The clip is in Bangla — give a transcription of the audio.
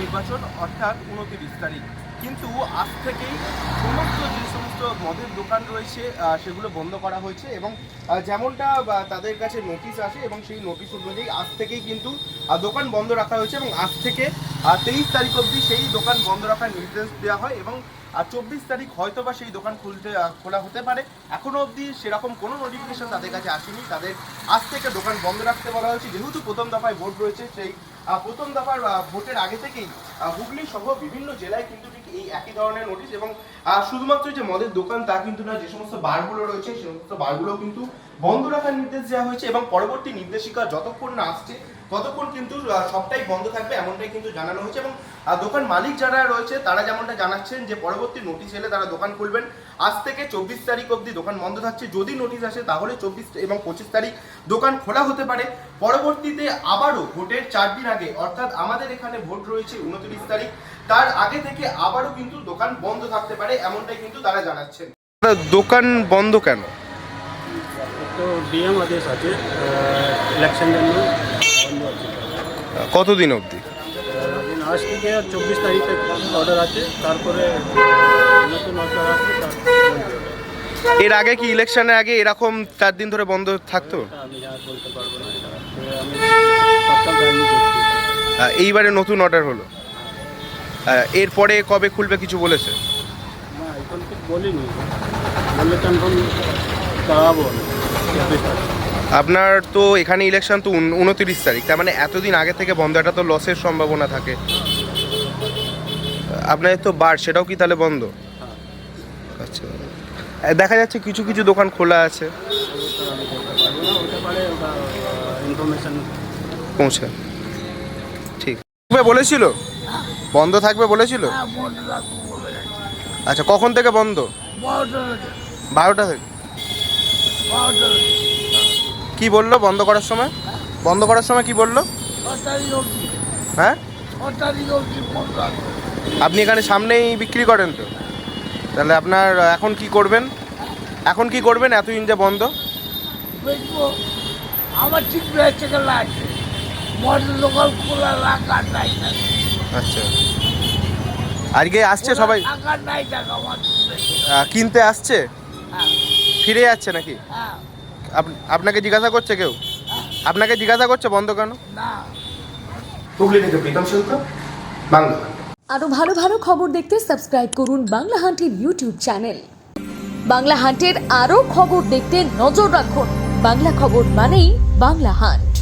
নির্বাচন অর্থাৎ 29 তারিখ, কিন্তু আজ থেকেই সমস্ত যে সমস্ত মদের দোকান রয়েছে সেগুলো বন্ধ করা হয়েছে এবং যেমনটা তাদের কাছে নোটিশ আসে এবং সেই নোটিশ অনুযায়ী আজ থেকেই কিন্তু দোকান বন্ধ রাখা হয়েছে এবং আজ থেকে 23 তারিখ অবধি সেই দোকান বন্ধ রাখার নির্দেশ দেওয়া হয় এবং 24 তারিখ হয়তো বা সেই দোকান খোলা হতে পারে। এখনও অবধি সেরকম কোনো নোটিফিকেশন তাদের কাছে আসেনি। তাদের আজ থেকে দোকান বন্ধ রাখতে বলা হয়েছে। যেহেতু প্রথম দফায় ভোট রয়েছে, সেই প্রথম দফার ভোটের আগে থেকেই হুগলি সহ বিভিন্ন জেলায় কিন্তু ঠিক এই একই ধরনের নোটিশ এবং শুধুমাত্র যে মদের দোকান তা কিন্তু না, যে সমস্ত বারগুলো রয়েছে সেই সমস্ত বারগুলো কিন্তু বন্ধ রাখার নির্দেশ দেওয়া হয়েছে এবং পরবর্তী নির্দেশিকা যতক্ষণ না আসছে ততক্ষণ কিন্তু সবটাই বন্ধ থাকবে এমনটাই কিন্তু জানানো হয়েছে এবং দোকান মালিক যারা রয়েছে তারা যেমনটা জানাচ্ছেন যে পরবর্তী নোটিশ এলে তারা দোকান খুলবেন। আজ থেকে 24 তারিখ অবধি দোকান বন্ধ থাকছে। যদি নোটিশ আসে তাহলে 24 এবং 25 তারিখ দোকান খোলা হতে পারে। পরবর্তীতে আবারও ভোটের 4 দিন আগে, অর্থাৎ আমাদের এখানে ভোট রয়েছে 29 তারিখ, তার আগে থেকে আবারও কিন্তু দোকান বন্ধ থাকতে পারে এমনটাই কিন্তু তারা জানাচ্ছেন। দোকান বন্ধ কেন? তো ডিএম আদেশ আছে ইলেকশন জন্য বন্ধ আছে। কতদিন অবধি? আজ থেকে 24 তারিখে অর্ডার আছে, তারপরে নতুন অর্ডার আসবে। এর আগে কি ইলেকশনের আগে এরকম 4 দিন ধরে বন্ধ থাকতো? আমি আর বলতে পারবো না, আমি সবটাই জানি। এইবারে নতুন অর্ডার হলো, এরপরে কবে খুলবে কিছু বলেছে? না, এখন কিছু বলিনি, বললে কনফার্ম করাবো। আপনার তো এখানে ইলেকশন তো 29 তারিখ, তার মানে এতদিন আগে থেকে বন্ধ, এটা তো লসের সম্ভাবনা থাকে। আপনার তো বার, সেটাও কি তাহলে বন্ধ? আচ্ছা, দেখা যাচ্ছে কিছু কিছু দোকান খোলা আছে। পৌঁছে ঠিক বলেছিল বন্ধ থাকবে বলেছিল। আচ্ছা, কখন থেকে বন্ধ? 12টা থেকে। কি বললো বন্ধ করার সময়? বন্ধ করার সময় কি বললো? হ্যাঁ, আপনি এখানে সামনেই বিক্রি করেন তো, তাহলে আপনার এখন কি করবেন? এখন কি করবেন এতদিন যে বন্ধ? আমার ঠিক রয়েছে আছে মদের দোকান খোলা রাখা নাই। আচ্ছা, আজকে আসছে সবাই টাকা নাই, টাকা আমার কিনতে আসছে, ফিরে যাচ্ছে নাকি? আপনাকে জিজ্ঞাসা করছে কেউ? আপনাকে জিজ্ঞাসা করছে বন্ধ কেন? না। হুগলি থেকে প্রীতম শুল্ক, বাংলা। আরো ভালো ভালো খবর দেখতে সাবস্ক্রাইব করুন বাংলা হান্টের ইউটিউব চ্যানেল। বাংলা হান্টের আরো খবর দেখতে নজর রাখুন। বাংলা খবর মানেই বাংলা হান্ট।